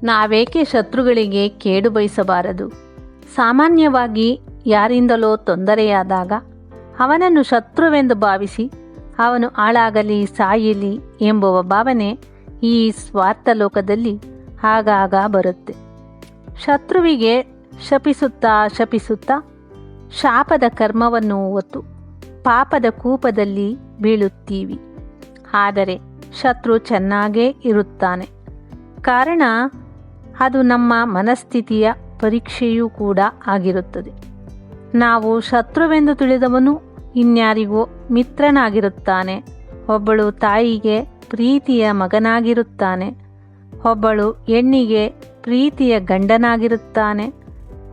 ನಾವೇಕೆ ಶತ್ರುಗಳಿಗೆ ಕೇಡು ಬಯಸಬಾರದು? ಸಾಮಾನ್ಯವಾಗಿ ಯಾರಿಂದಲೋ ತೊಂದರೆಯಾದಾಗ ಅವನನ್ನು ಶತ್ರುವೆಂದು ಭಾವಿಸಿ ಅವನು ಹಾಳಾಗಲಿ ಸಾಯಲಿ ಎಂಬುವ ಭಾವನೆ ಈ ಸ್ವಾರ್ಥ ಲೋಕದಲ್ಲಿ ಆಗಾಗ ಬರುತ್ತೆ. ಶತ್ರುವಿಗೆ ಶಪಿಸುತ್ತಾ ಶಾಪದ ಕರ್ಮವನ್ನು ಹೊತ್ತು ಪಾಪದ ಕೂಪದಲ್ಲಿ ಬೀಳುತ್ತೀವಿ. ಆದರೆ ಶತ್ರು ಚೆನ್ನಾಗೇ ಇರುತ್ತಾನೆ. ಕಾರಣ ಅದು ನಮ್ಮ ಮನಸ್ಥಿತಿಯ ಪರೀಕ್ಷೆಯೂ ಕೂಡ ಆಗಿರುತ್ತದೆ. ನಾವು ಶತ್ರುವೆಂದು ತಿಳಿದವನು ಇನ್ಯಾರಿಗೋ ಮಿತ್ರನಾಗಿರುತ್ತಾನೆ. ಒಬ್ಬಳು ತಾಯಿಗೆ ಪ್ರೀತಿಯ ಮಗನಾಗಿರುತ್ತಾನೆ. ಒಬ್ಬಳು ಹೆಣ್ಣಿಗೆ ಪ್ರೀತಿಯ ಗಂಡನಾಗಿರುತ್ತಾನೆ.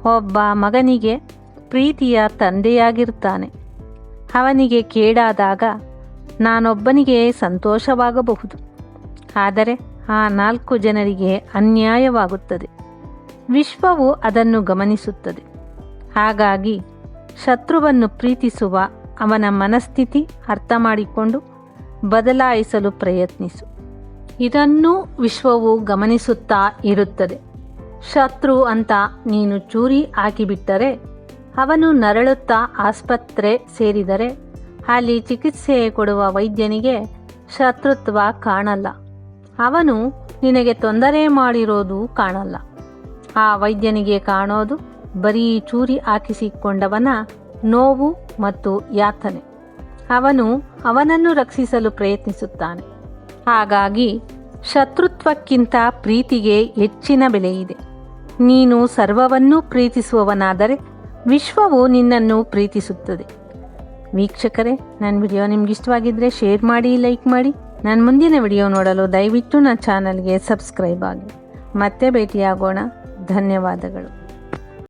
ಒಬ್ಬ ಮಗನಿಗೆ ಪ್ರೀತಿಯ ತಂದೆಯಾಗಿರುತ್ತಾನೆ. ಅವನಿಗೆ ಕೇಡಾದಾಗ ನಾನೊಬ್ಬನಿಗೆ ಸಂತೋಷವಾಗಬಹುದು, ಆದರೆ ಆ 4 ಜನರಿಗೆ ಅನ್ಯಾಯವಾಗುತ್ತದೆ. ವಿಶ್ವವು ಅದನ್ನು ಗಮನಿಸುತ್ತದೆ. ಹಾಗಾಗಿ ಶತ್ರುವನ್ನು ಪ್ರೀತಿಸುವ ಅವನ ಮನಸ್ಥಿತಿ ಅರ್ಥ ಮಾಡಿಕೊಂಡು ಬದಲಾಯಿಸಲು ಪ್ರಯತ್ನಿಸು. ಇದನ್ನೂ ವಿಶ್ವವು ಗಮನಿಸುತ್ತಾ ಇರುತ್ತದೆ. ಶತ್ರು ಅಂತ ನೀನು ಚೂರಿ ಹಾಕಿಬಿಟ್ಟರೆ, ಅವನು ನರಳುತ್ತಾ ಆಸ್ಪತ್ರೆ ಸೇರಿದರೆ ಅಲ್ಲಿ ಚಿಕಿತ್ಸೆ ಕೊಡುವ ವೈದ್ಯನಿಗೆ ಶತ್ರುತ್ವ ಕಾಣಲ್ಲ. ಅವನು ನಿನಗೆ ತೊಂದರೆ ಮಾಡಿರೋದು ಕಾಣಲ್ಲ. ಆ ವೈದ್ಯನಿಗೆ ಕಾಣೋದು ಬರೀ ಚೂರಿ ಹಾಕಿಸಿಕೊಂಡವನ ನೋವು ಮತ್ತು ಯಾತನೆ. ಅವನು ಅವನನ್ನು ರಕ್ಷಿಸಲು ಪ್ರಯತ್ನಿಸುತ್ತಾನೆ. ಹಾಗಾಗಿ ಶತ್ರುತ್ವಕ್ಕಿಂತ ಪ್ರೀತಿಗೆ ಹೆಚ್ಚಿನ ಬೆಲೆಯಿದೆ. ನೀನು ಸರ್ವವನ್ನೂ ಪ್ರೀತಿಸುವವನಾದರೆ ವಿಶ್ವವು ನಿನ್ನನ್ನು ಪ್ರೀತಿಸುತ್ತದೆ. ವೀಕ್ಷಕರೇ, ನನ್ನ ವಿಡಿಯೋ ನಿಮ್ಗೆ ಇಷ್ಟವಾಗಿದ್ದರೆ ಶೇರ್ ಮಾಡಿ, ಲೈಕ್ ಮಾಡಿ. ನನ್ನ ಮುಂದಿನ ವಿಡಿಯೋ ನೋಡಲು ದಯವಿಟ್ಟು ನನ್ನ ಚಾನಲ್ಗೆ ಸಬ್ಸ್ಕ್ರೈಬ್ ಆಗಿ. ಮತ್ತೆ ಭೇಟಿಯಾಗೋಣ. ಧನ್ಯವಾದಗಳು.